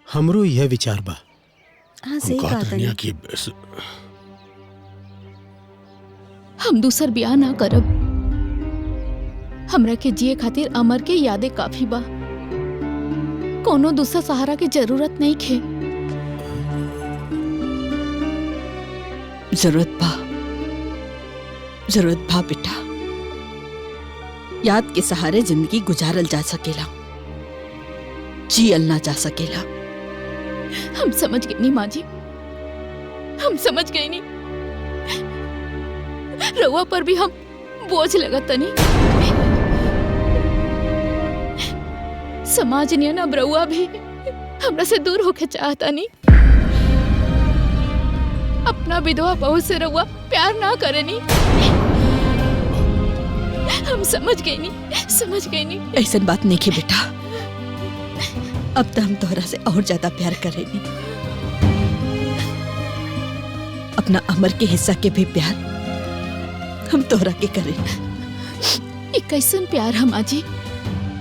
हमरो यह विचार बा। हाँ सही कहा तनी। कि हम दूसर ब्याह ना करब। हमरा के जिए खातिर अमर के यादें काफी बा। कोनो दूसरा सहारा की जरूरत नहीं खे। जरूरत बा बेटा। याद के सहारे जिंदगी गुजारल जा सकेला, जियल ना जा सकेला। हम समझ गए नी माँ जी, हम समझ गए नी। रउआ पर भी हम बोझ लगा तनी। समाज नियन अब रउआ भी हमरा से दूर होके चाहता नी। अपना विधवा बहू से रउआ प्यार ना करे नी। हम समझ गए नी, समझ गए नी। ऐसा बात नहीं की बेटा, अब तो हम तोहरा से और ज्यादा प्यार करेनी। अपना अमर के हिस्सा के भी प्यार हम तोहरा के करे। ये कैसन प्यार है माँ जी,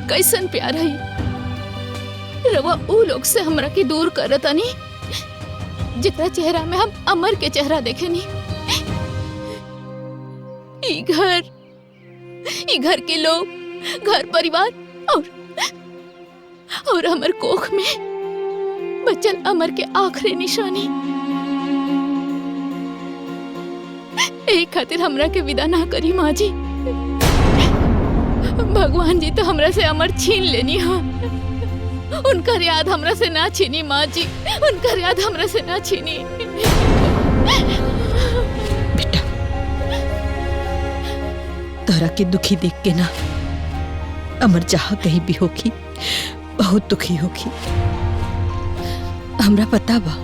कैसन प्यार है। रवा ऊ लोग से हमरा के दूर करता नी जिकरा चेहरा में हम अमर के चेहरा देखे नी। ई घर के लोग, घर परिवार और अमर कोख में बचल अमर के आखिरी निशानी। एक खातिर हमरा के विदा ना करी माँ जी। भगवान जी तो हमरा से अमर छीन लेनी। हाँ, उनका याद हमरा से ना छीनी माँ जी, उनका याद हमरा से ना छीनी। बेटा, तोहरा के दुखी देख के ना अमर जहाँ कहीं भी होगी बहुत दुखी होगी। हमरा पता बा,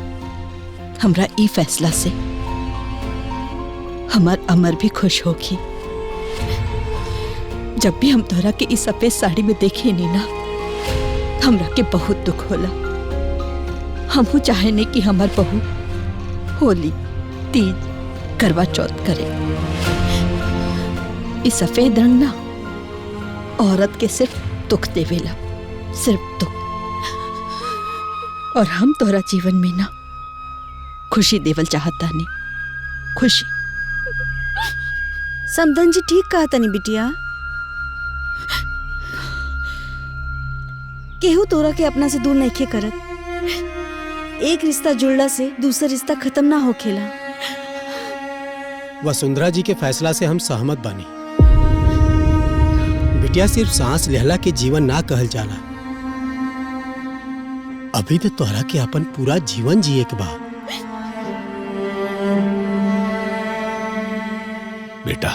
हमरा ई फैसला से हमार अमर भी खुश होगी। जब भी हम तोहरा के इस सफेद साड़ी में देखे नी ना, हमरा के बहुत दुख होला। हमहू चाहे नहीं कि हमार बहू होली, तीज, करवा चौथ करे। इस सफेद रंग ना औरत के सिर्फ दुख देवेला, सिर्फ दुख। और हम तोहरा जीवन में ना खुशी देवल चाहता नहीं, खुशी। समधन जी ठीक कहा तनी बिटिया। केहू तोरा के अपना से दूर नहीं करत। एक रिश्ता जुड़ला से दूसरा रिश्ता खत्म ना होखेला। वसुंधरा जी के फैसला से हम सहमत बानी। बिटिया सिर्फ सांस लेहला के जीवन ना कहल जाला। अभी तो तोहरा के अपन पूरा जीवन जिए के बा। बेटा,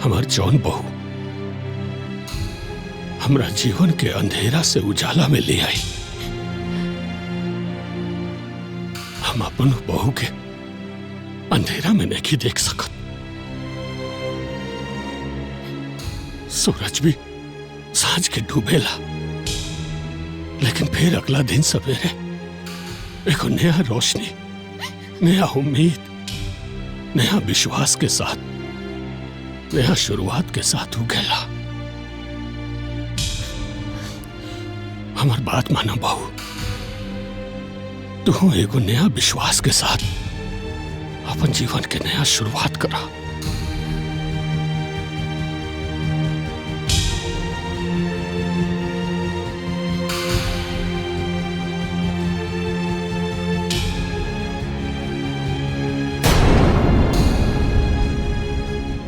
हमार जौन बहू हमरा जीवन के अंधेरा से उजाला में ले आई, हम अपन बहू के अंधेरा में नहीं देख सकत। सूरज भी सांझ के डूबेला, लेकिन फिर अगला दिन सवेरे एक नया रोशनी, नया उम्मीद, नया विश्वास के साथ, नया शुरुआत के साथ उगेला। हमार बात माना बहू, तू एगो नया विश्वास के साथ अपन जीवन के नया शुरुआत करा।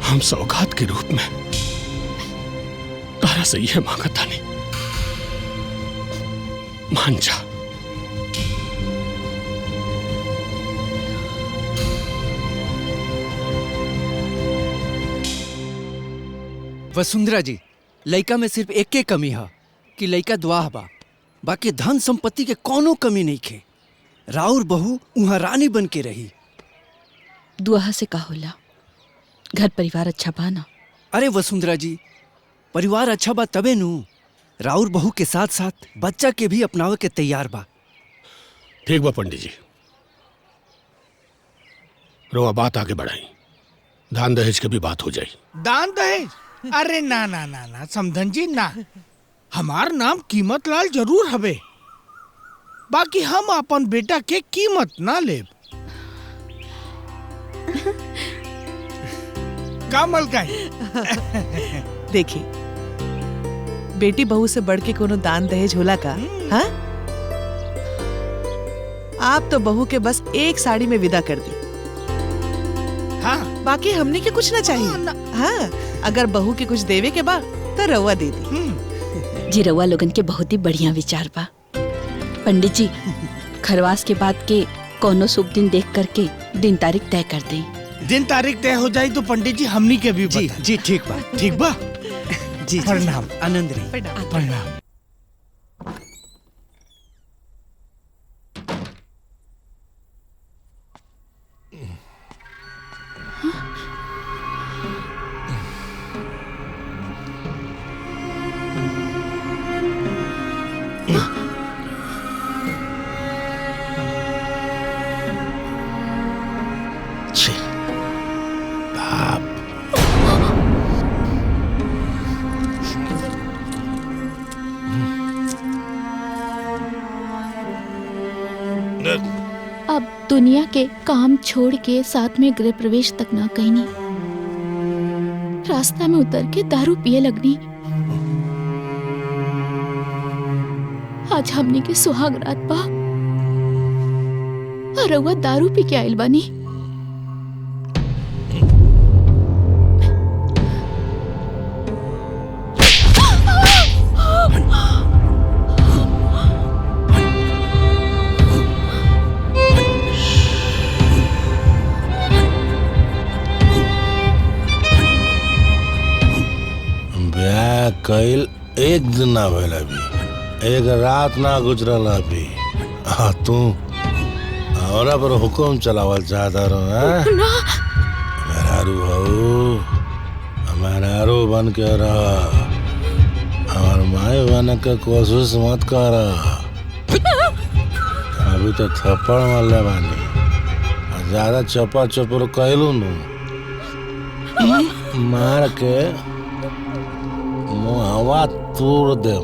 हम सौगात के रूप में तारा से यह मांगता नहीं, मान जा। वसुंधरा जी, लइका में सिर्फ एके कमी है कि लइका दुआह बा, बाकी धन संपत्ति के कोनो कमी नहीं खे। राउर बहू उहाँ रानी बन के रही। दुआ से का होला? घर परिवार अच्छा बा ना? अरे वसुंधरा जी, परिवार अच्छा बा तबे नु राउर बहू के साथ साथ बच्चा के भी अपनावे के तैयार बा। ठीक बा पंडित जी, रोआ बात आगे बढ़ाई, दान दहेज के भी बात हो जाई। दान दहेज? अरे ना ना ना ना समधन जी ना, हमार नाम कीमत लाल जरूर हवे, बाकी हम अपन बेटा के कीमत ना लेब। का मलकाई? देखी, बेटी बहू से बढ़ के कोनो दान दहेज होला का? हाँ? आप तो बहू के बस एक साड़ी में विदा कर दी। हाँ बाकी हमने के कुछ ना चाहिए। हाँ, अगर बहू के कुछ देवे के बा तो रउआ दे दी। जी रउआ लोगन के बहुत ही बढ़िया विचार बा। पंडित जी, खरवास के बाद के कोनो शुभ दिन देख करके दिन तारीख तय कर दें। दिन तारीख तय हो जाए तो पंडित जी हमनी के भी जी बता। जी ठीक बा। ठीक बा। जी प्रणाम। आनंद रही। प्रणाम। छे, बाप। अब दुनिया के काम छोड़ के साथ में गृह प्रवेश तक ना कहनी, रास्ता में उतर के दारू पिए लगनी। आज हमनी के सुहाग रात बा और रउआ दारू पी के आइल बानी। ब्याह कइल एक दिन ना भइल अभी, एक रात ना गुजरल अभी। हाँ तू हमरा पर हुक्म चलावल चाहता रहो? मेहरारू हो, मेहरारू बन के रह, हमार माई बन के कोशिश मत कर। अभी तो थप्पड़ मारले बानी, ज्यादा चपा चपर कहलू नु मार के मुहवा तोड़ दे।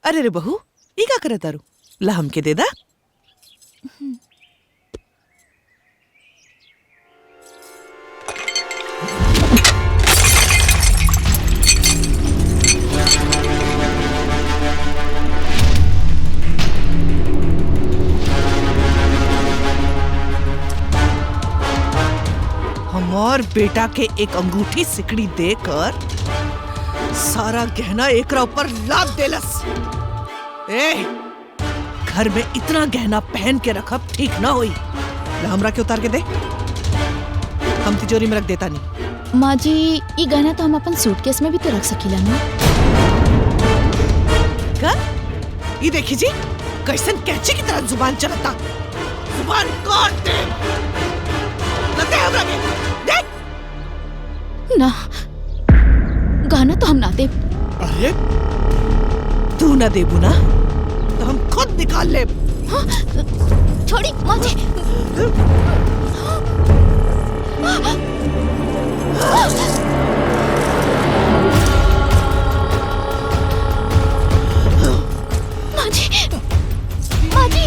अरे रे बहू, ई का करे तारू? ला हमके दे दा। हमार बेटा के एक अंगूठी सिकड़ी देकर सारा गहना एकरा ऊपर लाद देलस। ए, घर में इतना गहना पहन के रखब ठीक ना होई। ला हमरा के उतार के दे, हम तिजोरी में रख देता नहीं। माँ जी, ये गहना तो हम अपन सूटकेस में भी तो रख सकीला ना। का? ये देखी जी, कैसन कैंची की तरह जुबान चलता। जुबान काट दे। ना दे हमरा के, दे। ना, गहना तो हम ना दे। अरे तू ना देबू ना तो हम खुद निकाल ले। हाँ, छोड़ी माँ जी। माँ जी, माँ जी,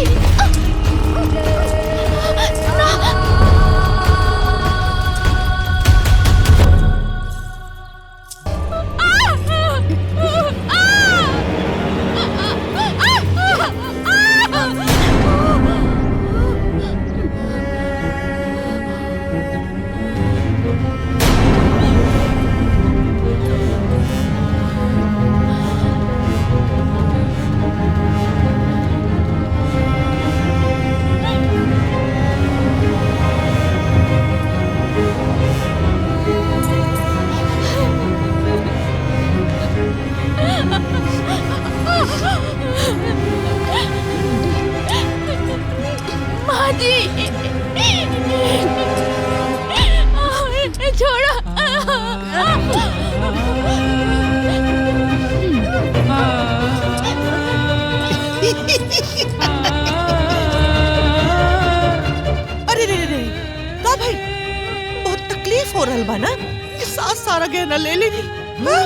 बा ना कि सास सारा गहना ले लेगी। हाँ?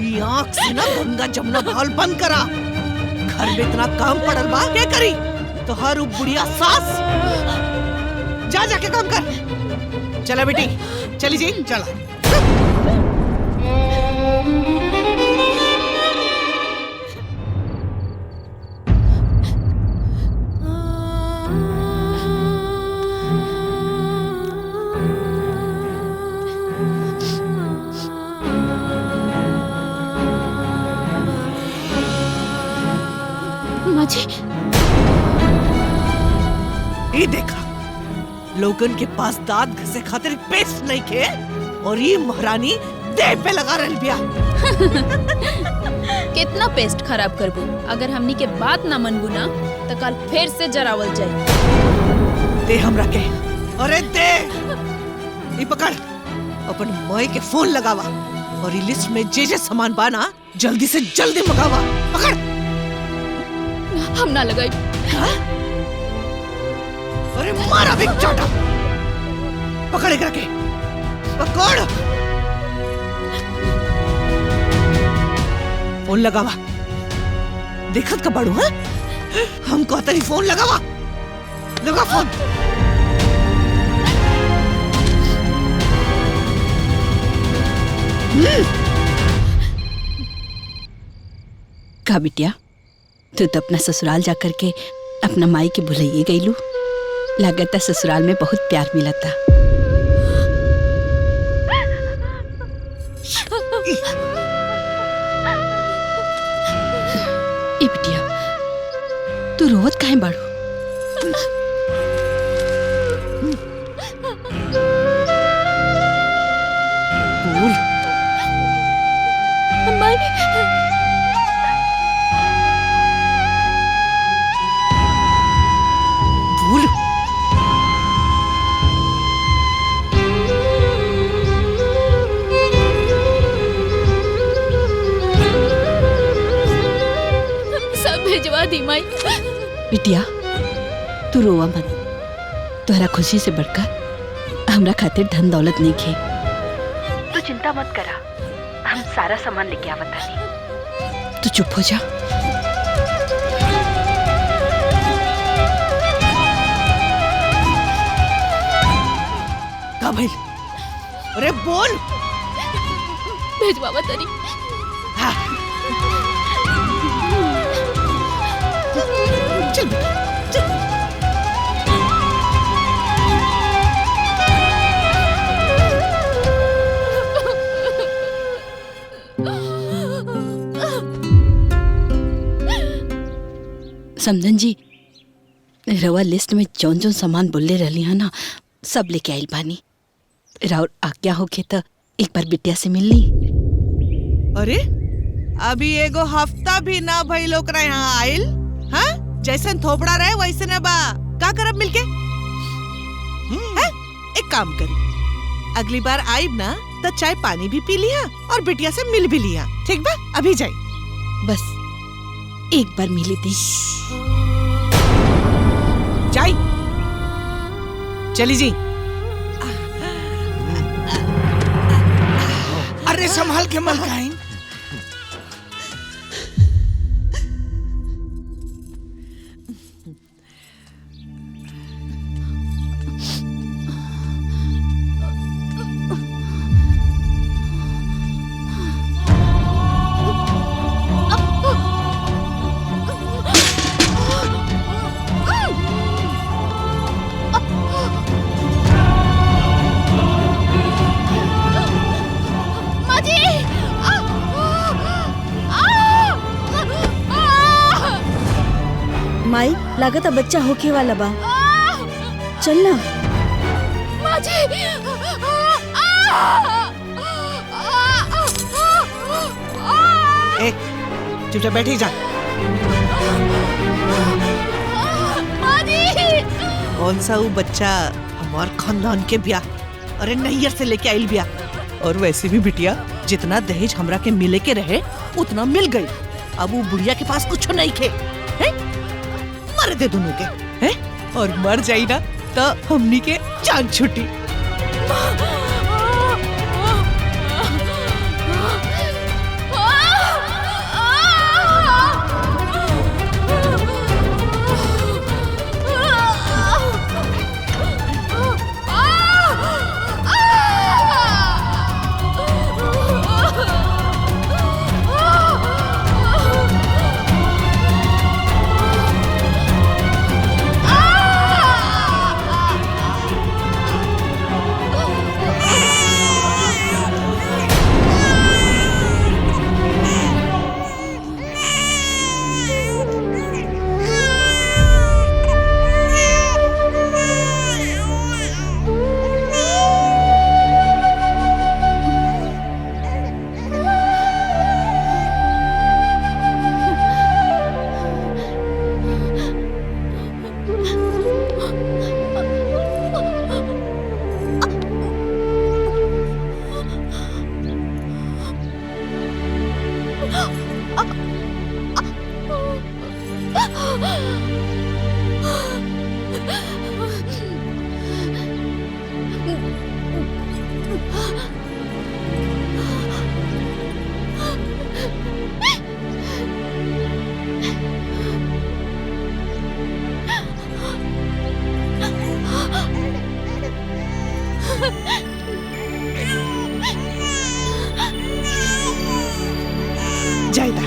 ये आँख से ना गंगा जमुना बहाल बंद करा। घर में इतना काम पड़ल बा, क्या करी? तो हर बुढ़िया सास जा जाके काम कर। चला बेटी, चली जी। चला। माँ जी, ये देखा, लोगन के पास दांत घसे खातिर पेस्ट नहीं खे और ये महारानी देह पे लगा रही बिया। कितना पेस्ट खराब करबू? अगर हमनी के बात ना मनबू ना तो कल फिर से जरावल जाए। दे हमरा के। अरे दे। ये पकड़, अपन माई के फोन लगावा और ये लिस्ट में जे सामान बा ना जल्दी से जल्दी मंगावा। पकड़। हम ना लगाई। हाँ? अरे मारा भी चाटा। पकड़ एक रखे। पकड़। फोन लगावा। देखत का बड़ू है? हम कहते ही फोन लगावा। लगा फोन। का बिटिया, तू तो अपना ससुराल जा करके अपना माई के भुलाइए गईलू। लागता ससुराल में बहुत प्यार मिला था। ए बिटिया, तू रोवत काहे बाड़ू? बोल। बोल। सब भिजवा दी माई। बिटिया, तू रोवा मत। तोहरा खुशी से बढ़कर हमरा खातिर धन दौलत नहीं खे। तू चिंता मत करा, हम सारा सामान लेके आवत हनी। तू चुप हो जा। का भाई? अरे बोल। भेजवा तनी। हाँ। चल चल। समझन जी, रवा लिस्ट में जौन जौन सामान बोले रहली है ना, सब लेके आइल बानी। राउर आज्ञा होके तो एक बार बिटिया से मिलनी। अरे अभी एगो हफ्ता भी ना भइल ओकरा यहाँ आइल। हाँ? जैसन थोपड़ा रहे वैसे न बा। का करब मिलके? हैं? एक काम करी, अगली बार आइब ना तो चाय पानी भी पी लिया और बिटिया से मिल भी लिया। ठीक बा? अभी जाई। बस एक बार मिली थी। जाई। चली जी। अरे संभाल के मलकाइन। माई, लागता बच्चा होके वाला बा। चल ना। चुपचाप बैठी जा। कौन सा वो बच्चा हमार खानदान के ब्याह, अरे नैयर से लेके आइल ब्याह। और वैसे भी बिटिया, जितना दहेज हमरा के मिले के रहे उतना मिल गई। अब वो बुढ़िया के पास कुछ नहीं खे। हैं? मर दे दोनों के। हैं? और मर जाई ना तो हमनी के जान छुटी। जाएगा।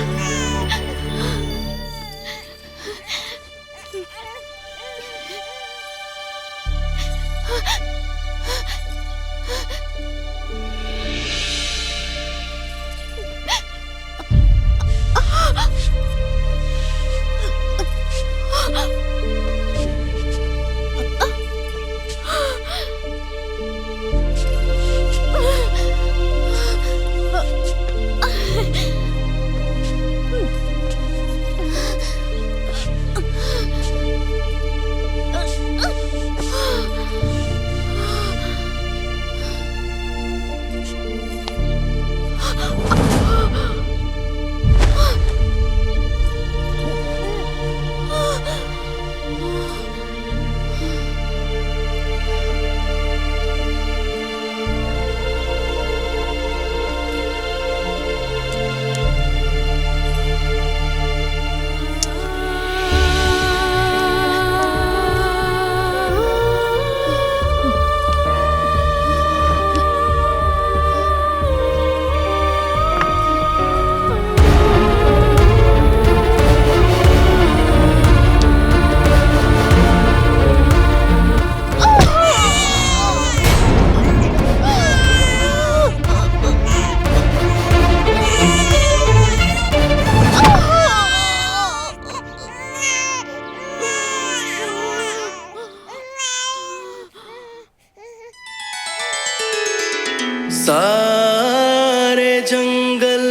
सारे जंगल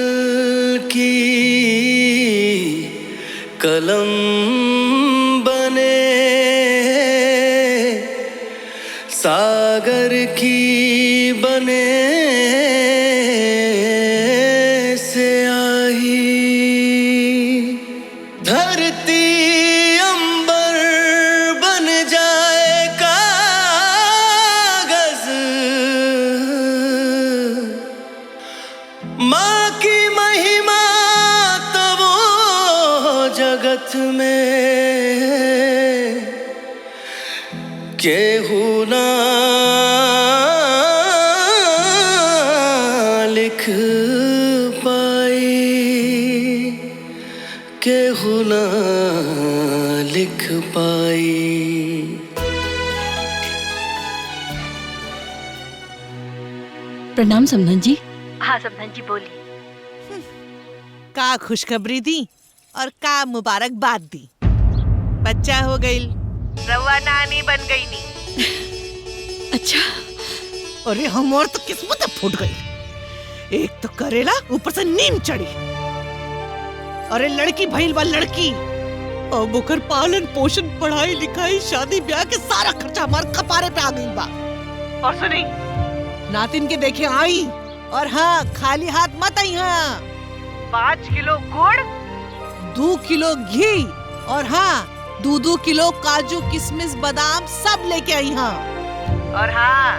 की कलम बने, सागर की बने से आई, धरती अंबर बन जाए कागज, माँ की महिमा तो वो जगत में केहू ना लिख पाई, केहू ना लिख पाई। प्रणाम समधन जी। हाँ समधन जी बोली। का खुशखबरी दी और का मुबारकबाद दी। बच्चा हो गई, रवा नानी बन गई नी। अच्छा। अरे हमार तो किस्मत फूट गई। एक तो करेला, ऊपर से नीम चढ़ी। अरे लड़की भइल बा लड़की, अब ओकर पालन पोषण पढ़ाई लिखाई शादी ब्याह के सारा खर्चा हमार कपारे पे आ गई बा। और सुनी, नातिन के देखे आई, और हाँ खाली हाथ मत आई। हाँ 5 किलो गुड़, 2 किलो घी, और हाँ 2 किलो काजू किशमिश बादाम सब लेके आई। हाँ और हाँ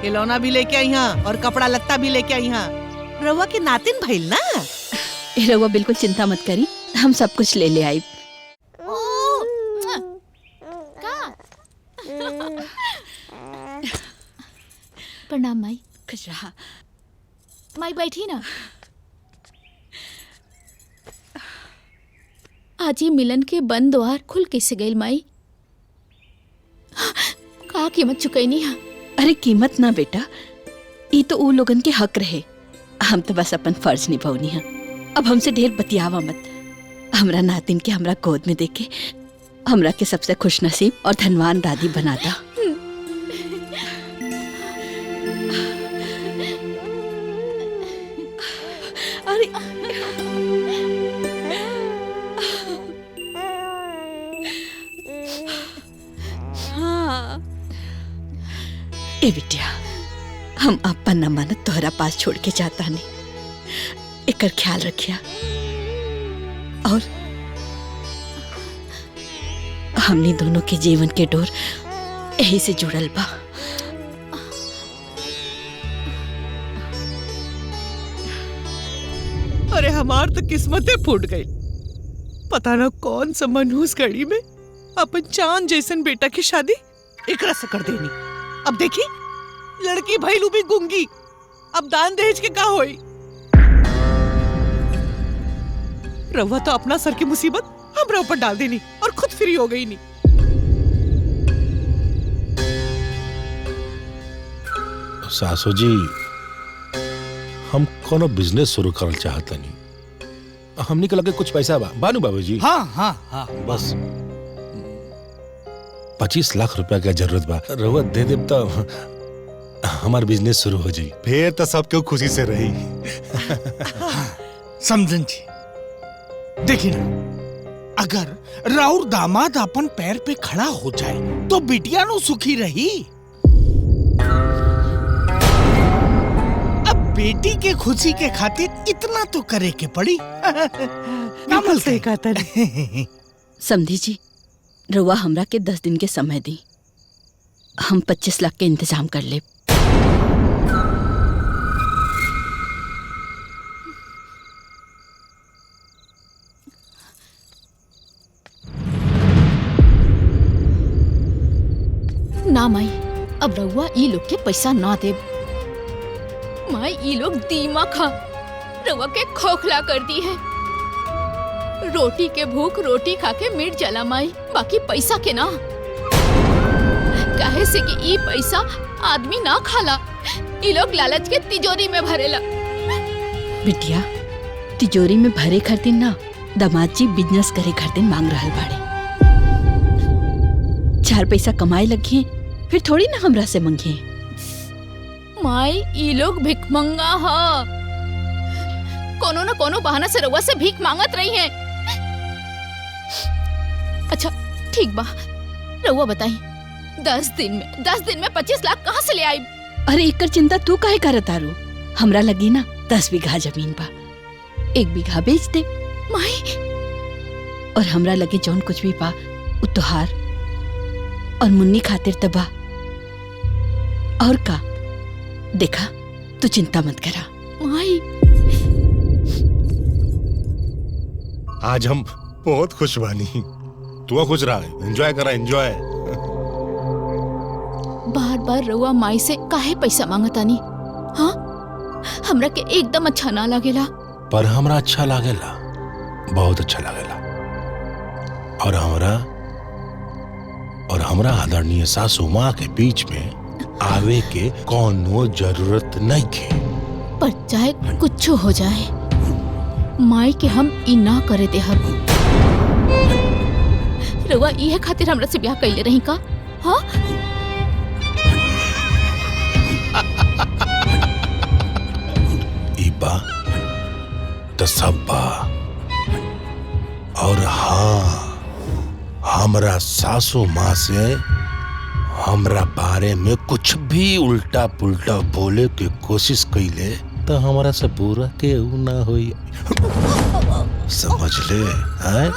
खिलौना भी लेके आई। हाँ और कपड़ा लत्ता भी लेके आई। हाँ रवा के नातिन भइल ना। रवा बिल्कुल चिंता मत करी, हम सब कुछ ले ले आई। प्रणाम माई। खुश रहा माई, बैठी ना। आज ये मिलन के बंद द्वार खुल कैसे गई माई? का कीमत चुकैनी है? अरे कीमत ना बेटा, ये तो उ लोगन के हक रहे, हम तो बस अपन फर्ज निभावनी है। अब हमसे ढेर बतियावा मत। हमरा नातिन के हमरा गोद में देके हमरा के सबसे खुशनसीब और धनवान दादी बनाता। अरे हाँ ए बिटिया, हम अपन अमानत तोहरा पास छोड़ के जाता नहीं, एकर ख्याल रखिया। और हमनी दोनों के जीवन के डोर यही से जुड़ल बा। अरे हमार तो किस्मतें फूट गई। पता ना कौन सा मनहूस घड़ी में अपन चांद जैसन बेटा की शादी एकरा से कर देनी। अब देखी लड़की भइलू भी गूंगी, अब दान दहेज के का होई? रवा तो अपना सर की मुसीबत हमरा ऊपर डाल देनी और खुद फ्री हो गई नहीं। सासू जी, हम कोनो बिजनेस शुरू करल चाहता नहीं। हमनी के लगे कुछ पैसा बा बानू बाबूजी। हाँ हाँ हाँ बस 25 लाख रुपया का जरूरत बा। रहुआ दे देब तो हमार बिजनेस शुरू हो जाई। फिर तो सब क्यों खुशी से रही। समझन जी, देखिए ना, अगर राउर दामाद अपन पैर पे खड़ा हो जाए तो बिटिया नो सुखी रही। अब बेटी के खुशी के खातिर इतना तो करे के पड़ी। बिल्कुल सही कहा तने। समधी जी, रउआ हमरा के 10 दिन के समय दी, हम 25 लाख के इंतजाम कर ले। ना माई, अब रउआ ई लोग के पैसा ना दे। माई, ई लोग दीमक खा रउआ के खोखला कर दी है। रोटी के भूख रोटी खा के मिट जाला माई, बाकी पैसा के ना। काहे से कि ई पैसा आदमी ना खाला, ई लोग लालच के तिजोरी में भरेला। बिटिया, तिजोरी में भरे खातिर ना, दामाद जी बिजनेस करे खातिर मांग रहल बाड़े। 4 पैसा कमाए लगी फिर थोड़ी ना हमरा से मंगे। माई, ई लोग भिखमंगा हा, कोनो न कोनो बहाना से रउआ से भीख मांगत रही है। अच्छा ठीक बा, रउआ बताई 10 दिन में 25 लाख कहाँ से ले आई? अरे एकर चिंता तू काहे करत तारू? हमरा लगी ना 10 बीघा जमीन बा, 1 बीघा बेच दे माई। और हमरा लगे जौन कुछ भी बा उ तोहार और मुन्नी खातिर तबा। और का देखा, तू चिंता मत करा माई। आज हम बहुत खुश बानी। तू खुश रहा, एंजॉय करा एंजॉय। बार बार रउआ माई से काहे पैसा मांगतानी? हाँ, हमरा के एकदम अच्छा ना लागेला। पर हमरा अच्छा लागेला, बहुत अच्छा लागेला। और हमरा आदरणीय सासू माँ के बीच में आवे के कोनो जरूरत नहीं है। पर चाहे कुछ हो जाए, माई के हम ई ना करे देहब। रउआ इहे खातिर हमरा से ब्याह कइले रही का? हाँ, ई बा तो सब बा। और हाँ, हमरा सासू माँ से हमरा बारे में कुछ भी उल्टा पुल्टा बोले के कोशिश कइले तो हमरा से बुरा केहू ना होई। समझ ले, हैं?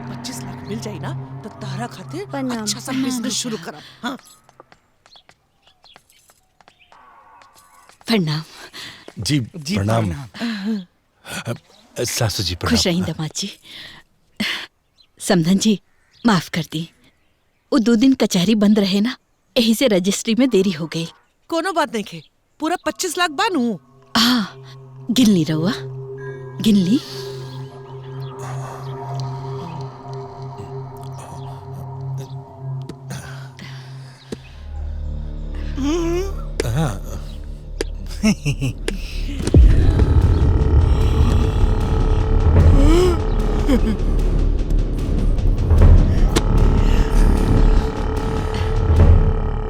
25 लाख मिल जाए ना तो तारा खातिर प्रणाम। अच्छा सा बिजनेस शुरू करा। हाँ, प्रणाम। जी प्रणाम। सासू जी प्रणाम। खुश रही दामाद जी। समधन जी माफ कर दी, वो 2 दिन कचहरी बंद रहे ना, यही से रजिस्ट्री में देरी हो गई। कोनो बात नहीं खे, पूरा 25 लाख बानू। गिन ली रहुआ, गिन ली। हाँ।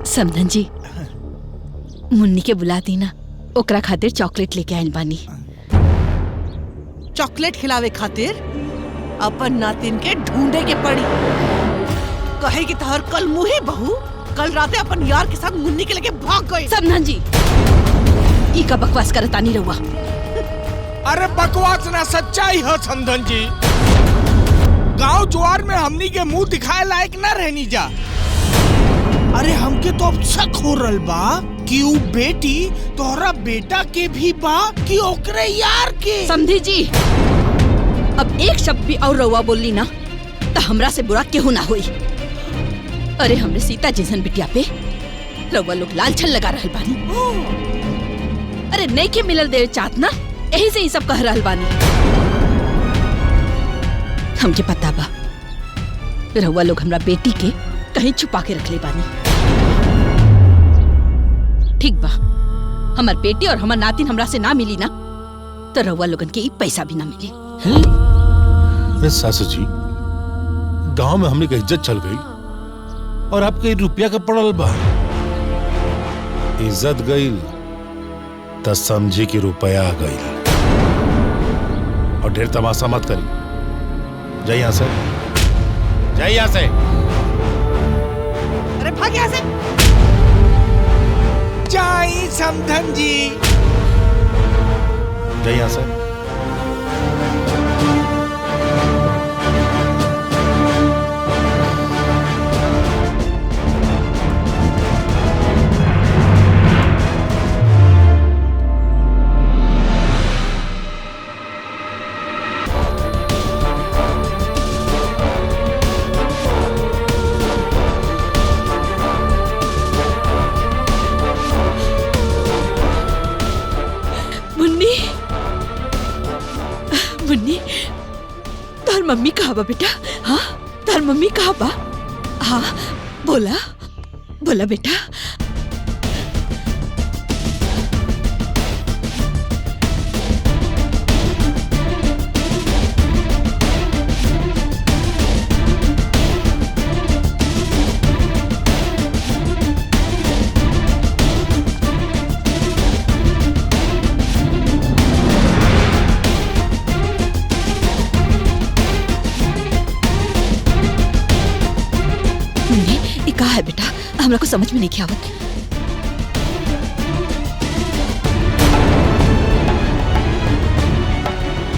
समधन जी, मुन्नी के बुला दी ना, ओकरा खातिर चॉकलेट लेके आइल बानी। चॉकलेट खिलावे खातिर अपन नातिन के ढूंढे के पड़ी। कहे कि तहर कल मुही बहू कल राते अपन यार के साथ मुन्नी के लेके भाग गई। समधन जी, ई का बकवास करता नहीं रहुआ। अरे बकवास ना, सच्चाई है समधन जी। गांव ज्वार में हमनी के मुंह दिखाए लायक ना रहनी जा। अरे हमके तो अब शक हो रल बा कि ऊ बेटी तोहरा बेटा के भी बा कि ओकरे यार के। समधी जी, अब एक शब्द भी और रउआ बोलली ना तो हमरा से बुरा केहू ना होई। अरे हमरे सीता जैसन बिटिया पे रउआ लोग लाल छल लगा रहल बानी। अरे नहीं के मिलल देवे चाहत ना, यही से ही सब कह रहल बानी। हमके पता बा रउआ लोग हमरा बेटी के कहीं छुपा के रखले बानी। ठीक बा, हमार बेटी और हमार नातिन हमरा से ना मिली ना तो रउआ लोगन के ई पैसा भी ना मिली। सासू जी, गांव में हमने की इज्जत चल गई और आपके रुपया का पड़ल बा। इज्जत गई तो समझी कि रुपया गई। और ढेर तमाशा मत करी। जाइए यहां से, जाइए यहां से। अरे भाग यहाँ से। जाई समधन जी। जाइए यहां से। मुन्नी, तार मम्मी कहाँ बा बेटा? हाँ, तार मम्मी कहाँ बा? हाँ, बोला बोला बेटा। कहा है बेटा, हमरा को समझ में नहीं आवत।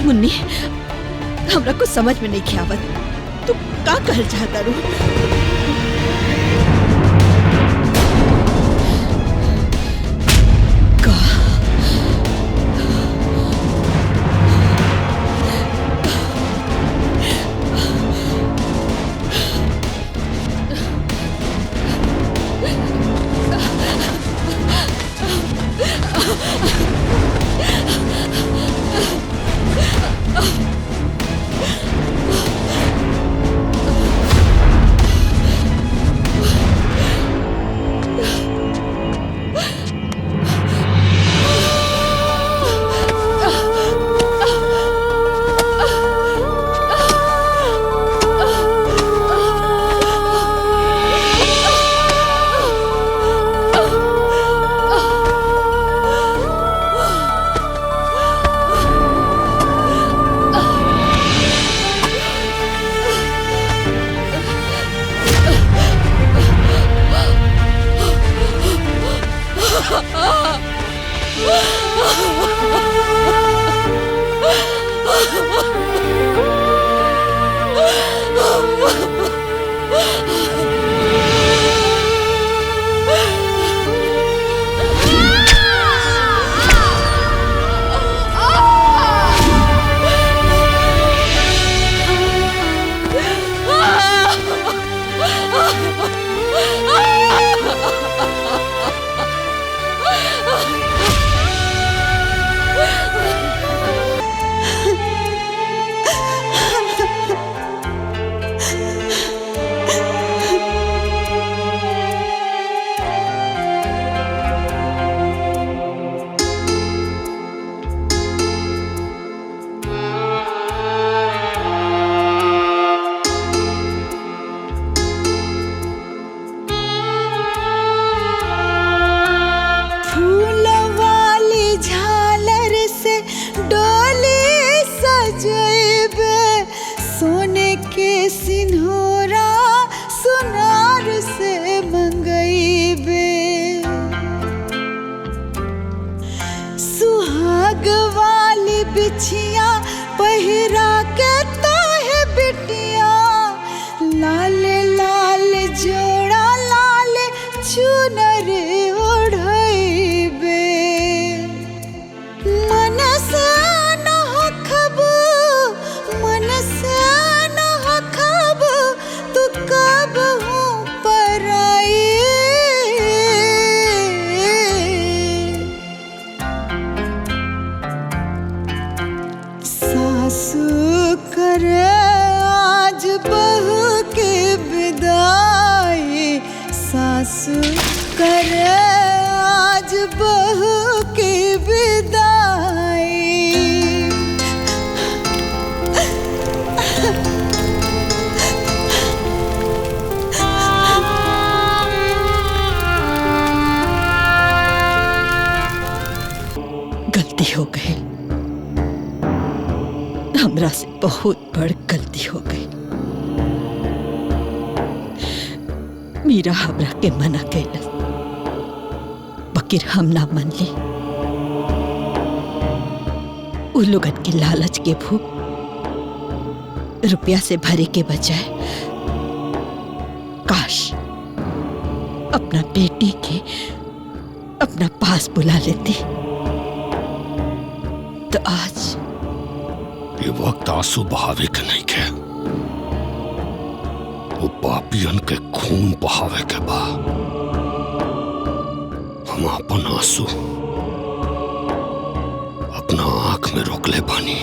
मुन्नी, हमरा को समझ में नहीं आवत। तू का कहल चाहता रू? बिछिया पहिरा के तोहे बिटिया, लाल लाल जोड़ा लाल चुनर ओढ़इबे। मन से न होखबू, मन से न होखबू, तू कबहू पराई। आंसू करे आज बहू की विदाई। गलती हो गई, हमरा से बहुत बड़ गलती हो गई। मीरा हमरा के मना कैलस, बकिर हम ना मन ली। उ लोगन के लालच के भूख रुपया से भरे के बजाय काश अपना बेटी के अपना पास बुला लेती तो आज ये वक्त आंसू बहावे के नहीं के, वो पापियन के खून बहावे के बा। हम अपन आंसू अपना आंख में रोक ले बानी।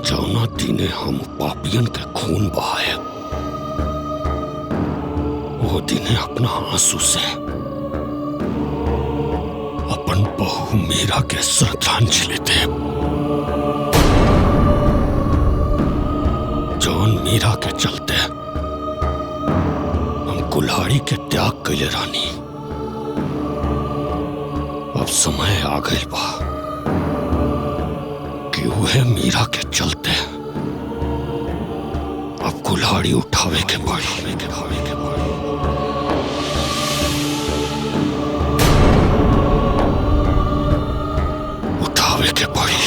जौना दीने हम पापियन के खून बहाए, वो दीने अपना आंसू से अपन बहू मीरा के श्रद्धांजलि दे। जौन मीरा के चलते हम कुल्हाड़ी के त्याग कैले रानी। अब समय आ गई बा कि वह मीरा के चलते अब कुल्हाड़ी उठावे के पड़ी। उठावे के पड़ी।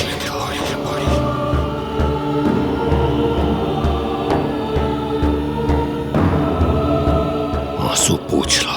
आंसू पूछ ला।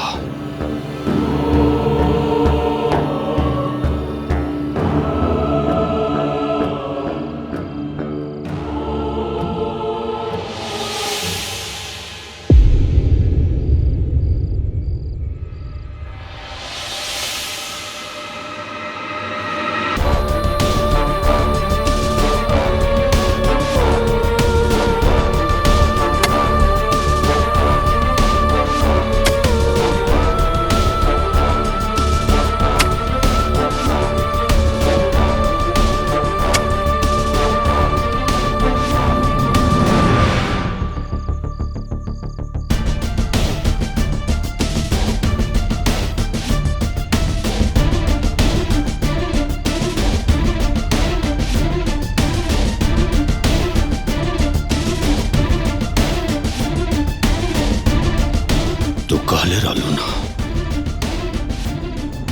कहले रहलू ना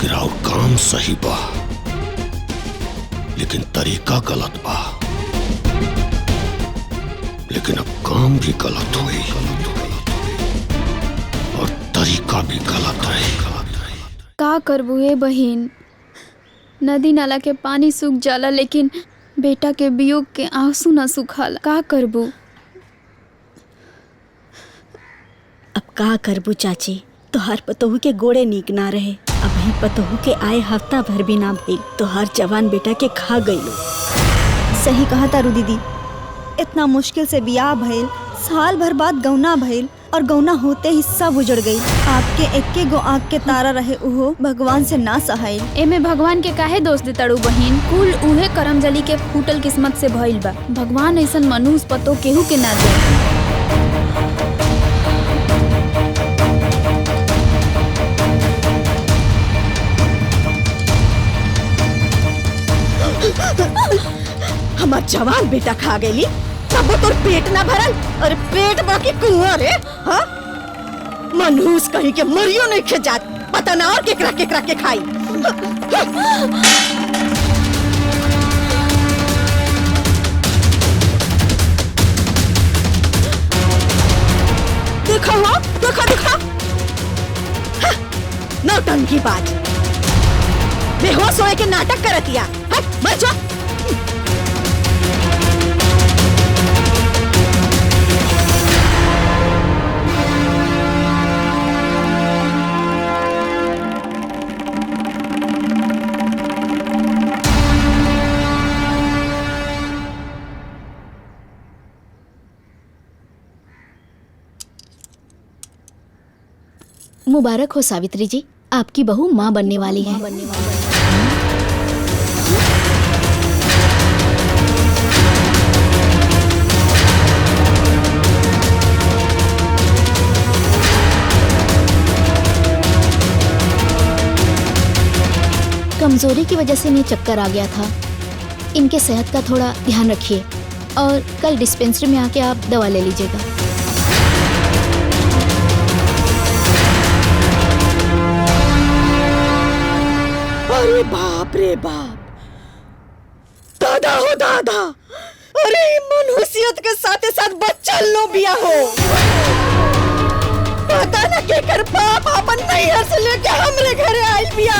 गिराव काम सही बा, लेकिन तरीका गलत बा। लेकिन अब काम भी गलत हुई और तरीका भी गलत है। का करबू ए बहिन, नदी नाला के पानी सूख जाला लेकिन बेटा के वियोग के आंसू ना सुखाला। का करबू? अब का करबू चाची, तोहार पतोहू के गोड़े नीक ना रहे। अभी पतोहू के आए हफ्ता भर भी ना भइल, तोहार जवान बेटा के खा गइलो। सही कहा तारू दीदी, इतना मुश्किल से बियाह भइल, साल भर बाद गौना भइल और गौना होते ही सब उजड़ गई। आपके एक्के गो आँख के तारा रहे उहो भगवान से ना सहाइल। एमे भगवान के काहे दोष दे तड़ू बहिन? कुल उहे करमजली के फूटल किस्मत से भइल बा। भगवान ऐसन मनुष्य पतो केहू के ना दे। हमार जवान बेटा खा गई तब तोर पेट ना भरल। अरे पेट बाकी कुआं रे। हाँ, मनहूस कहीं के मरियो नहीं खे जात, पता ना और केकरा केकरा के खाई। देखो हो, देखो नौटंकी बाज, बेहोश होए के नाटक करतिया। मर जा। मुबारक हो सावित्री जी, आपकी बहू माँ बनने वाली है। कमजोरी की वजह से इन्हें चक्कर आ गया था। इनके सेहत का थोड़ा ध्यान रखिए और कल डिस्पेंसरी में आके आप दवा ले लीजिएगा। अरे बाप रे बाप, दादा हो दादा, अरे मनुष्यत के साथे साथ बच्चा लो बिया हो। पता न के कर बाप अपन नैहर से लेके हमरे घरे आइल बिया।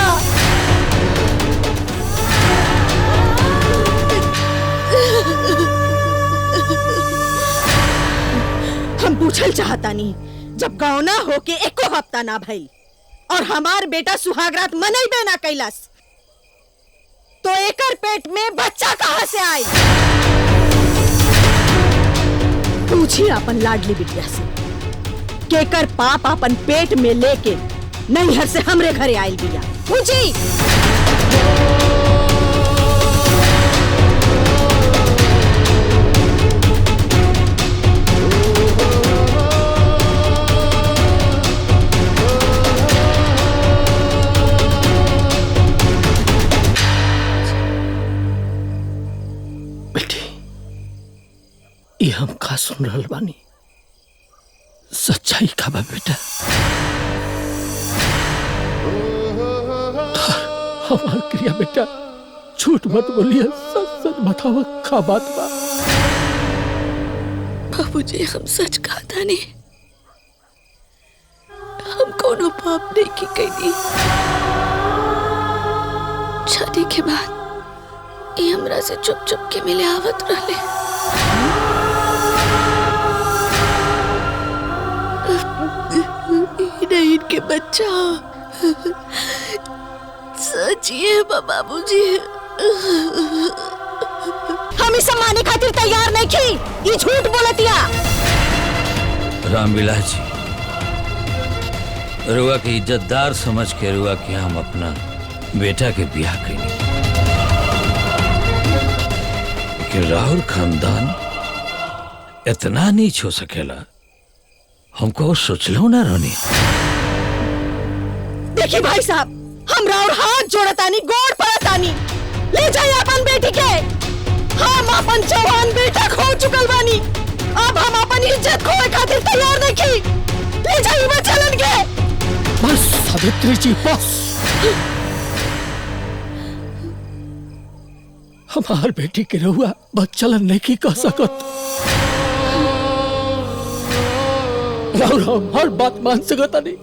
हम पूछल चाहता नहीं, जब गौना होके एको हफ्ता ना भइल और हमार बेटा सुहागरात मनैबे ना कैलस, तो एकर पेट में बच्चा कहाँ से आई? पूछिए अपन लाडली बिटिया से, केकर पाप अपन पेट में लेके नैहर से हमरे घरे आइल बिया। पूछी। ये हम का सुन रहल बानी, सच्चाई का बा बेटा? हमार क्रिया बेटा, झूठ मत बोलिए, सच सच बताओ का बात बा। बाबूजी, हम सच कहा था नहीं, हम कोनो पाप नहीं की कही। शादी के बाद ये हमरा से चुप चुप के मिले आवत रहले। नहीं, इनके बच्चा सचिए बाबूजी। हम इसे माने खातिर तैयार नहीं थी, ये झूठ बोलतिया। रामविलास जी, रुआ के इज्जतदार समझ के रुआ के हम अपना बेटा के ब्याह करेंगे कि राहुल खानदान इतना नीच हो सकेला, हमको सोचलो ना रोनी। देखिए भाई साहब, हम राउर हाथ जोड़तानी, गोड़ पड़तानी, ले जाइए अपन बेटी के। हम अपन जवान बेटा खो चुकल बानी, अब हम अपन इज्जत खोए खातिर तैयार नहीं की। ले जाइए बच्चलन के। बस सावित्री जी, बस। हमार बेटी के रहुआ बच्चलन नहीं की कह सकत। राहुल हर बात मान सकता नहीं,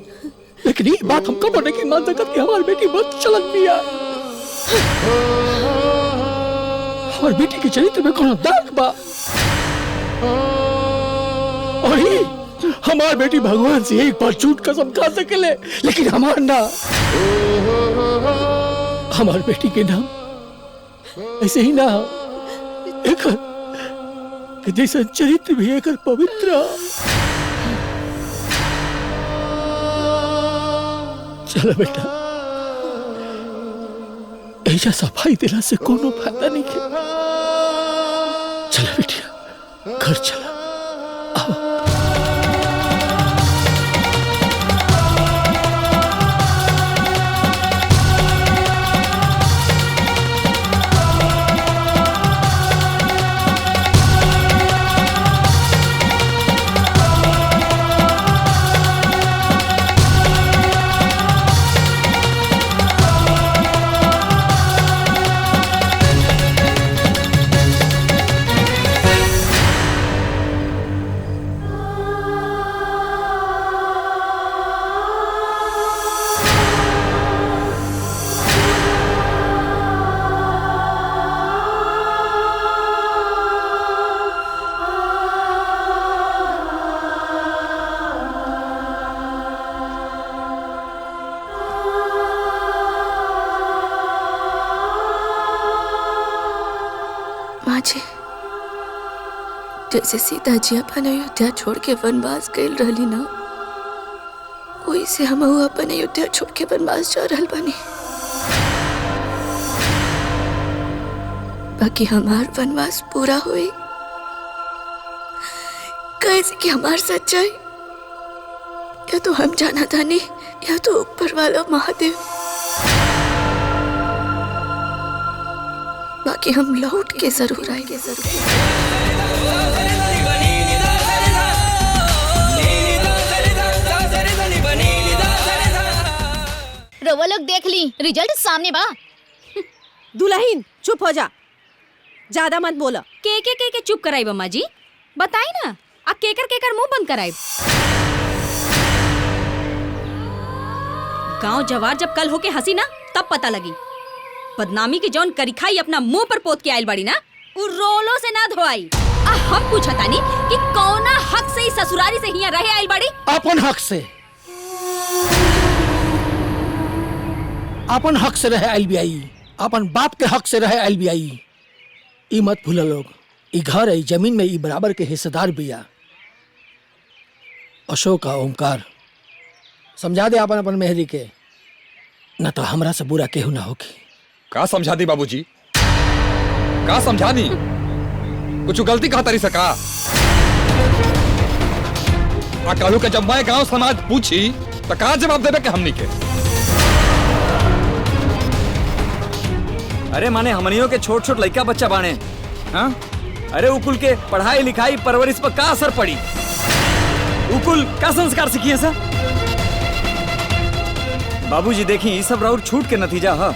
लेकिन ये बात हम कब नहीं मान सकत कि हमारी बेटी बच्चलन भी है। हमारी बेटी के चरित्र में कौन दाग बा? और हमारी बेटी भगवान से एक बार झूठ कसम खा सकेले, लेकिन हमार ना। हमारी बेटी के नाम ऐसे ही ना, एक जैसा चरित्र भी एक पवित्र। चलो बेटा, ऐसा सफाई दिला से कोनो फायदा नहीं है। चलो बेटिया, घर चला। आओ। जैसे सीता जी अपन अयोध्या छोड़ के वनवास गए रहली ना, वही से हम अपन अयोध्या छोड़ के वनवास जा रहल बानी। बाकी हमार वनवास पूरा हुई कैसे कि हमार सच्चाई या तो हम जाना तानी या तो ऊपर वाला महादेव। बाकी हम लौट के जरूर आएंगे रवा लोग देख ली, रिजल्ट सामने बा। दुल्हन चुप हो जा, ज्यादा मत बोला। के चुप कराई बम्मा जी, बताई ना आ केकर मुंह बंद कराई। गांव जवार जब कल होके हंसी ना तब पता लगी बदनामी की जौन करिखाई अपना मुंह पर पोत के आयल बाड़ी ना उ रोलो से ना धोआई। आ हम पूछा तानी कि कौना हक से इस ससुरारी से हिया रहे आयल बाड़ी। अपन हक से, अपन हक से रहे एलबीआई, अपन बाप के हक से रहे एलबीआई। ई मत भूला लोग, ई घर है, जमीन में ई बराबर के हिस्सेदार बिया। अशोक ओमकार समझा दे अपन अपन मेहरी के, न तो हमरा से बुरा केहू ना होगी। का समझा दी बाबूजी, का समझा दी? कुछ गलती कहा तरी सका? कहलू के जब मैं गांव समाज पूछी तो कहा जवाब देवे के हमनी के? अरे माने हमनियों के छोट छोट लड़का बच्चा बाने, हाँ? अरे उकुल के पढ़ाई लिखाई परवरिश पर का असर पड़ी? उकुल का संस्कार सीखिए सर? बाबूजी देखी ये सब राउर छूट के नतीजा है।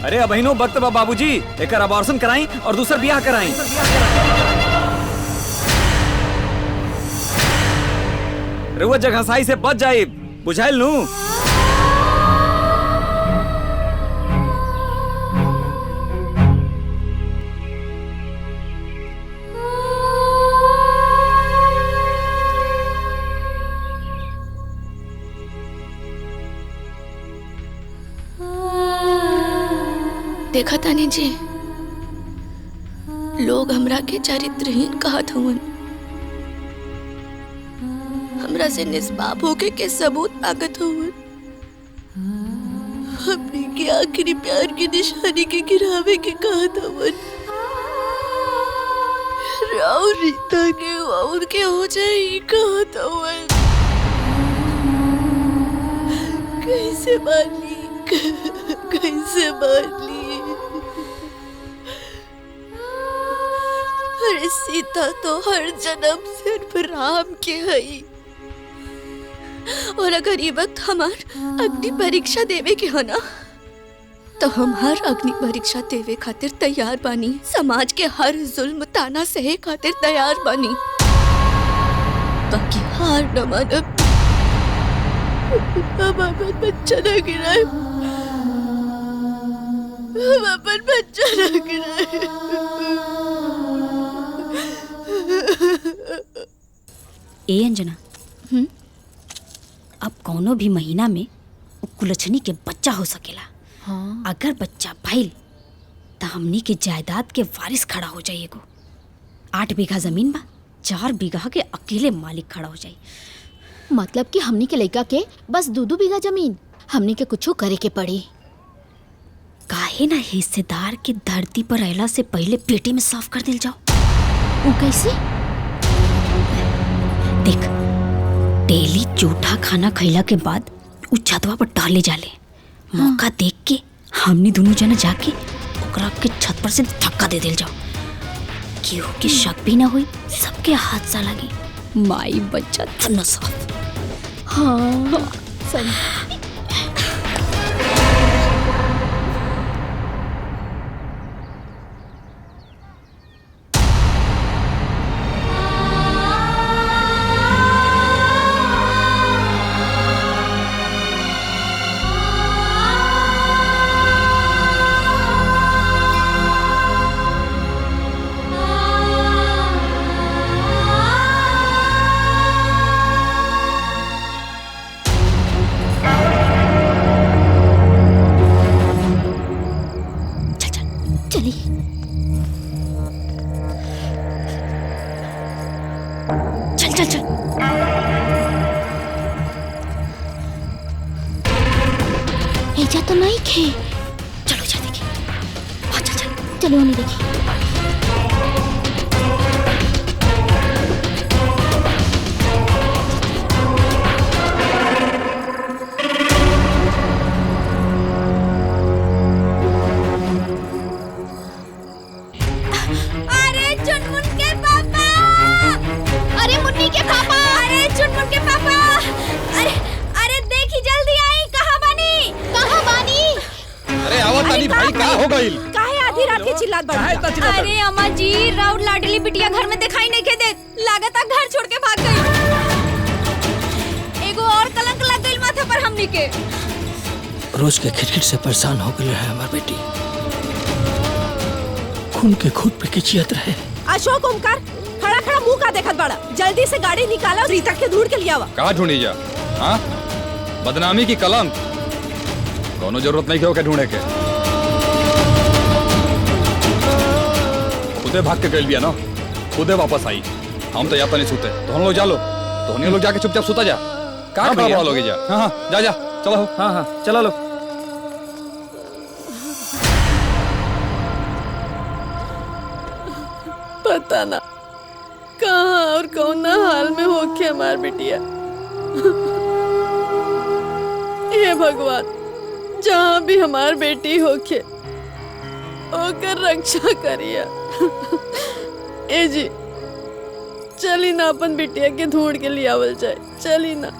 अरे अबहिनो वक्त बा बाबूजी, एक अबॉर्शन कराई और दूसर ब्याह कराई। रुआ जगहसाई से बच जाए, बुझाइल नू? देखा तानी जी, लोग हमरा के चरित्रहीन कहत हवन, हमरा से निष्पाप होके के सबूत मांगत हवन, हमने के आखिरी प्यार की निशानी के गिरावे के कहत हवन। राउर रीता के और के हो जाए कहत हवन। कैसे मानी, कैसे मानी? अरे सीता तो हर जन्म सिर्फ राम के हई, और अगर ये वक्त हमार अग्नि परीक्षा देवे के हो ना, तो हम हर अग्नि परीक्षा देवे खातिर तैयार बानी। समाज के हर जुल्म ताना सहे खातिर तैयार बानी। बाकी हार न मानब, हम अपन बच्चा न गिराए, हम अपन बच्चा न गिराए। ए अंजना, अब कौनो भी महीना में कुलछनी के बच्चा हो सकेला। हाँ। अगर बच्चा भइल तो हमनी के जायदाद के वारिस खड़ा हो जाइएगो। 8 बीघा जमीन बा, 4 बीघा के अकेले मालिक खड़ा हो जाई। मतलब कि हमनी के लड़का के बस 2-2 बीघा जमीन हमनी के कुछो करे के पड़ी। काहे ना हिस्सेदार के धरती पर रहला से पहले पेटी में साफ कर दिल जाओ। वो कैसे? देख, डेली जूठा खाना खैला के बाद उ छतवा पर टहले जाले। हाँ। मौका देख के हमनी दोनों जना जाके ओकरा के छत पर से धक्का दे दिल जाओ। केहू के शक भी ना हुई, सबके हाथ सा लगी। माई बच्चा दोनों साफ। हाँ सही। एजा तो नहीं खे। चलो जा देखिए। अच्छा चल चलो उन्हें देखिए। अरे चुनमुन के पापा, अरे मुन्नी के पापा, अरे चुनमुन के पापा, अरे देखी जल्दी आई। कहाँ बानी? अरे आवाज तानी भाई का हो गइल? काहे आधी रात के चिल्लात बड़ा? अरे अम्मा जी, राउर लाडली बिटिया घर में दिखाई नहीं के देत। लागता घर छोड़ के भाग गई। एगो और कलंक लग गइल माथे पर हमनी के। रोज के खिटखिट से परेशान हो गई है हमार बेटी। खून के खूट पे किचियत रहे। अशोक ओमकार खड़ा खड़ा मुंह का देखत बड़ा? जल्दी से गाड़ी निकाला और रीता के ढूंढ के लिया आवा। कहाँ ढूंढी जा? हाँ, बदनामी की कलंक कोनो जरूरत नहीं के ढूंढे के। खुदे भाग के गइल बिया ना, खुदे वापस आई। हम तो जाता नहीं सुते। तो हम लोग जा लो, तो हम लोग जाके चुपचाप सुता जा। कहाँ खड़ा लोगे जा? हाँ जा जा चलो। हाँ चला लो। पता ना कहाँ और कौन हाल में होके हमार बिटिया। हे भगवान, जहाँ भी हमार बेटी होके ओकर रक्षा करिया। ए जी चली ना अपन बिटिया के ढूंढ के ले आवल जाए। चली ना।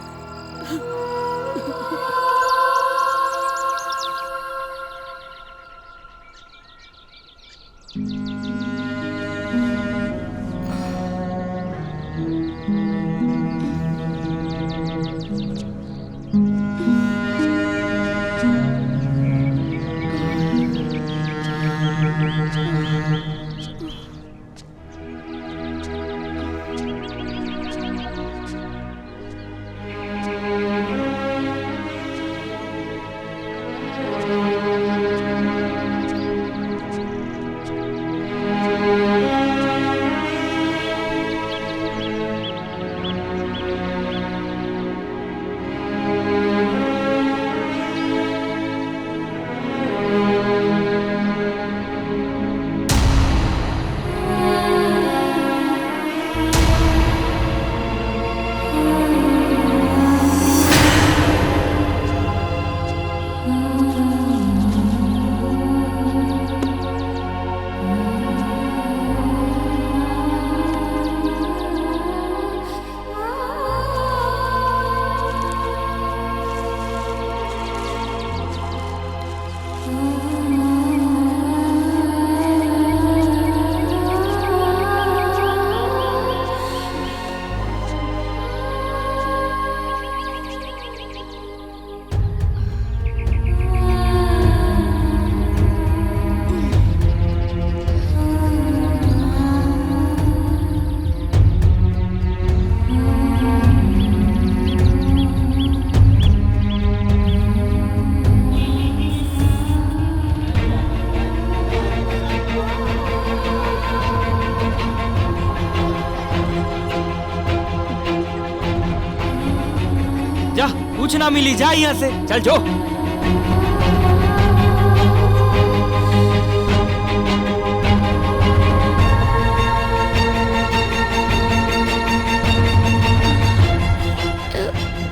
कुछ ना मिली, जा यहाँ से चल जो।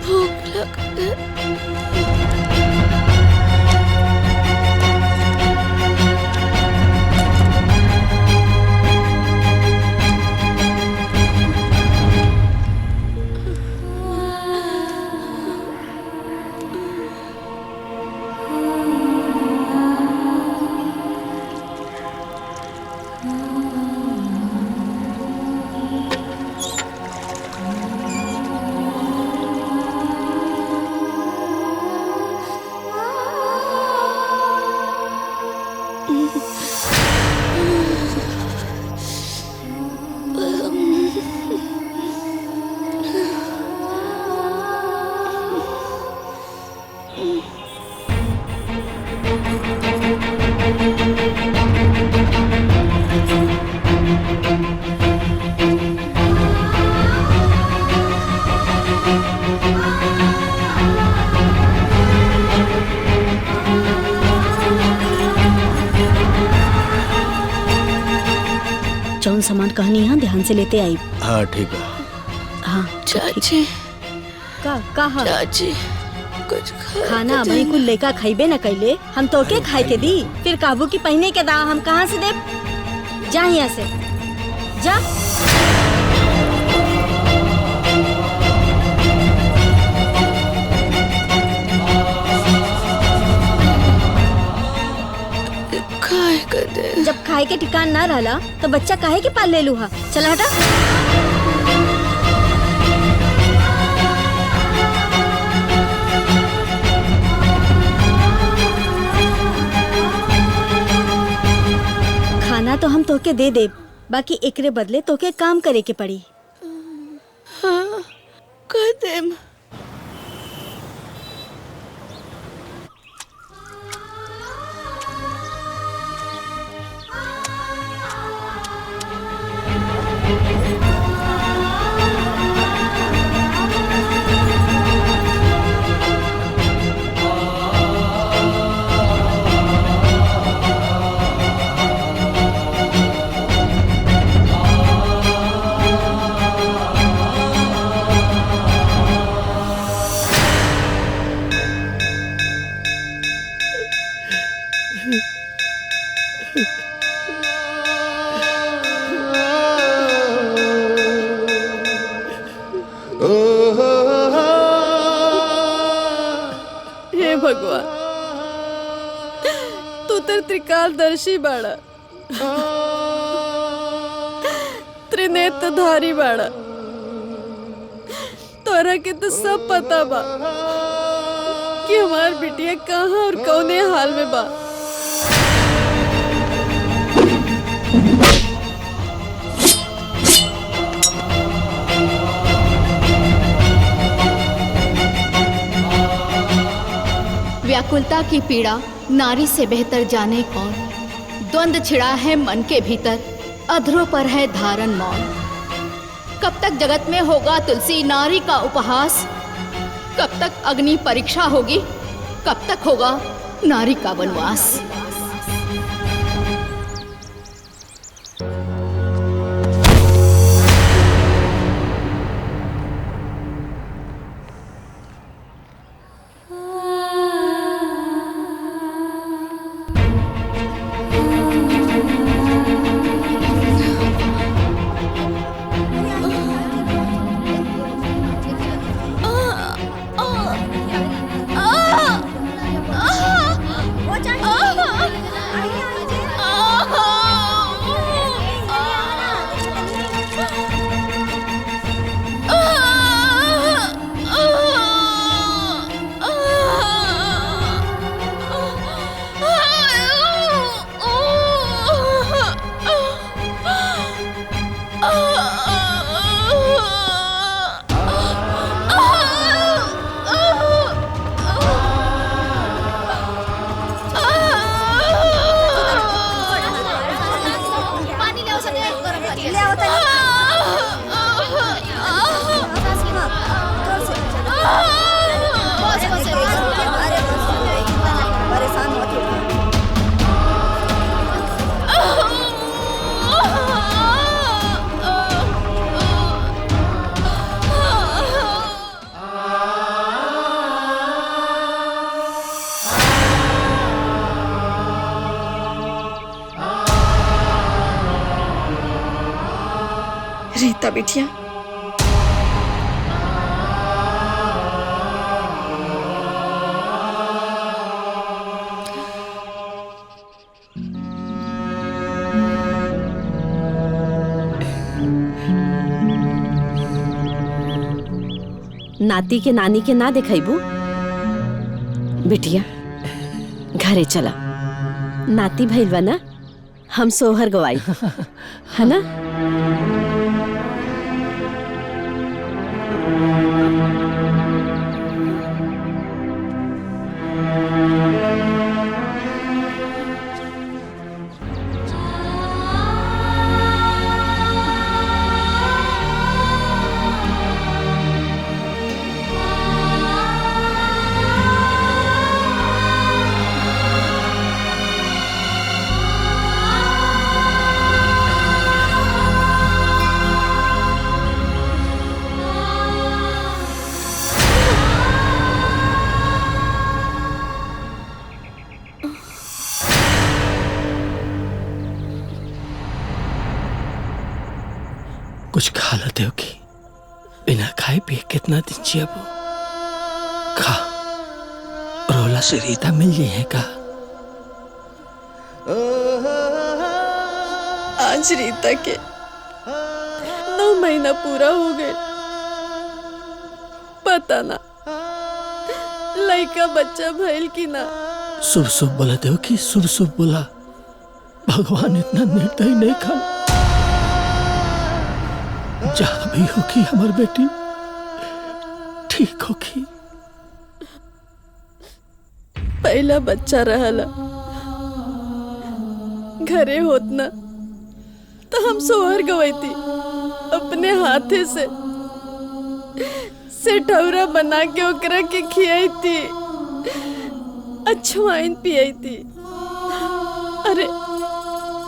भूख लग जौन सामान कहनी है ध्यान से लेते आई। हाँ ठीक है। हाँ चाची का चाची कुछ खाना अभी कुल लेका खाइबे न कैले हम तो के खाए के दी, फिर काबू की पहने के दाव हम कहाँ से दे? जा यहाँ से जा। जब खाए के ठिकान ना रहला तो बच्चा काहे के पाल ले लूहा। चल हटा। खाना तो हम तोके दे दे, बाकी एकरे बदले तोके काम करे के पड़ी। हाँ कह देम। हे भगवान, तू तर त्रिकालदर्शी बाड़ा, त्रिनेत्रधारी बाड़ा। तोरा के तो सब पता बा कि हमार बिटिया कहाँ और कौने हाल में बा। व्याकुलता की पीड़ा नारी से बेहतर जाने कौन। द्वंद छिड़ा है मन के भीतर, अधरों पर है धारण मौन। कब तक जगत में होगा तुलसी नारी का उपहास? कब तक अग्नि परीक्षा होगी? कब तक होगा नारी का वनवास? रीता बिटिया, नाती के नानी के ना दिखाइबू। बिटिया घरे चला, नाती भइल बा ना, हम सोहर गवाई है ना। कहते हो कि बिना खाए पिए कितना दिन जियबो? खा, रोला से रीता मिल जाए है का? आज रीता के 9 महीना पूरा हो गए। पता ना लड़का बच्चा भइल कि ना। शुभ शुभ बोला दे कि शुभ शुभ बोला। भगवान इतना निर्दयी नहीं खा। जहां भी होगी हमारी बेटी ठीक होगी। पहला बच्चा रहला घरे होत ना तो हम सोहर गई थी अपने हाथे से ठौरा बना के ओकरा के खियाई थी, अजवाइन पियाई थी। अरे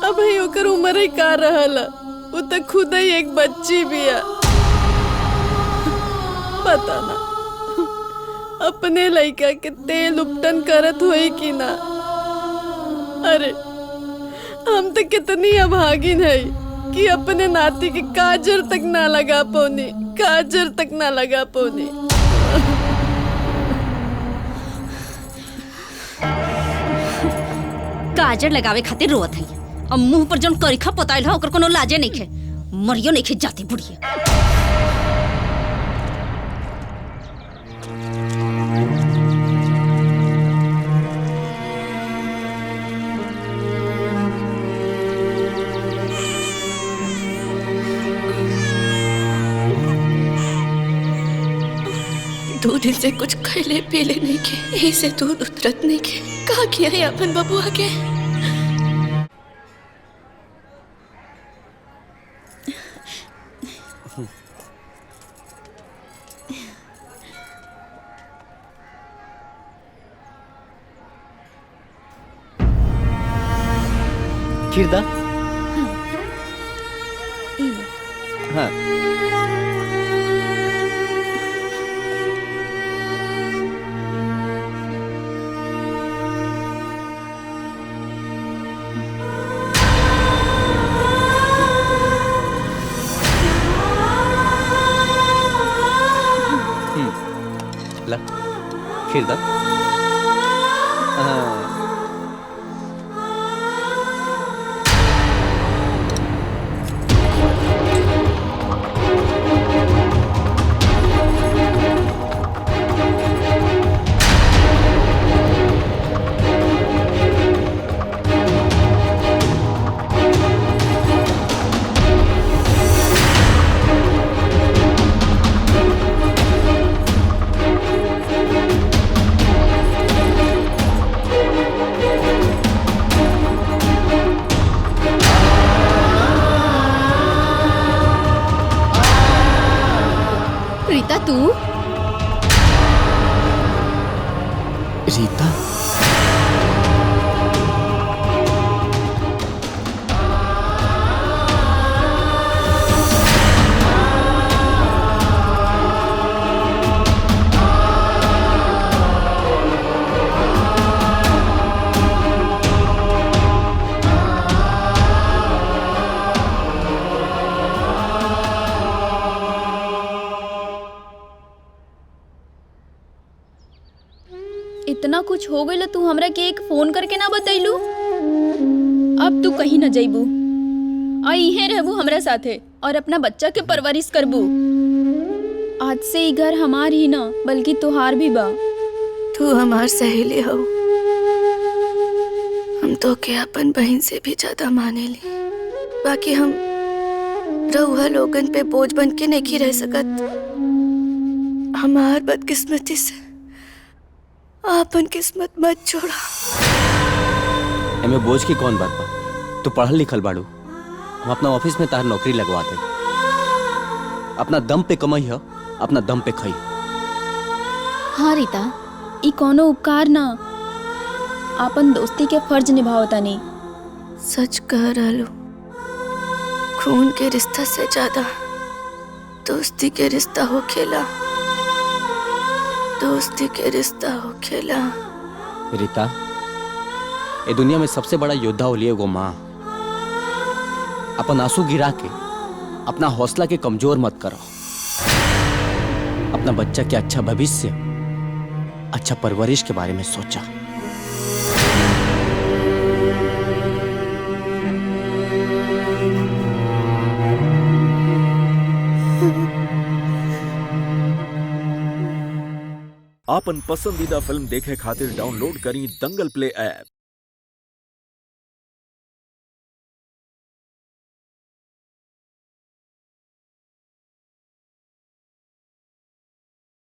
अब ही ओकर उम्र ही का रहला, वो तो खुद ही एक बच्ची भी है। पता ना अपने लड़का के तेल उपटन करत होई कि ना। अरे हम तो कितनी अभागिन है कि अपने नाती के काजर तक ना लगा पौनी, काजर तक ना लगा पौनी। काजर लगावे खातिर रोवत है और मुंह पर जौन करिखा पोताइल है ओकर कोनो लाजे नहीं खे, मरियो नहीं खे जाती बुढ़िया। दो दिन से कुछ खैले पीले नहीं के, यही से दूध उतरत नहीं के। कहा किया है अपन बबुआ के? खीरदा हाँ ला खीरदा रीता तू? रीता इतना कुछ हो गई तू हमरा के एक फोन करके ना बतैलू। अब तू कहीं न जाइबू और इहे रहबू हमरा साथे और अपना बच्चा के परवरिश करबू। आज से ही घर हमार ही ना बल्कि तुहार भी बा। तू हमार सहेली हो, हम तो के अपन बहन से भी ज्यादा माने ली। बाकी हम रउआ लोगन पे बोझ बन के नहीं रह सकत। हमार बदकिस्मती से आपन किस्मत मत छोड़ा। एमे बोझ की कौन बात बा? तू पढ़ल लिखल बाड़ू, हम अपना ऑफिस में तार नौकरी लगवा दे। अपना दम पे कमाई है, अपना दम पे खाई। हाँ रीता, ई कोनो उपकार ना, आपन दोस्ती के फर्ज निभावतानी। सच कह रहलू, खून के रिश्ता से ज्यादा दोस्ती के रिश्ता हो खेला, दोस्ती के रिश्ता हो खेला। रीता, ये दुनिया में सबसे बड़ा योद्धा होली एगो माँ। अपन आंसू गिरा के अपना हौसला के कमजोर मत करो। अपना बच्चा के अच्छा भविष्य, अच्छा परवरिश के बारे में सोचा। आपन पसंदीदा फिल्म देखे खातिर डाउनलोड करी दंगल प्ले ऐप।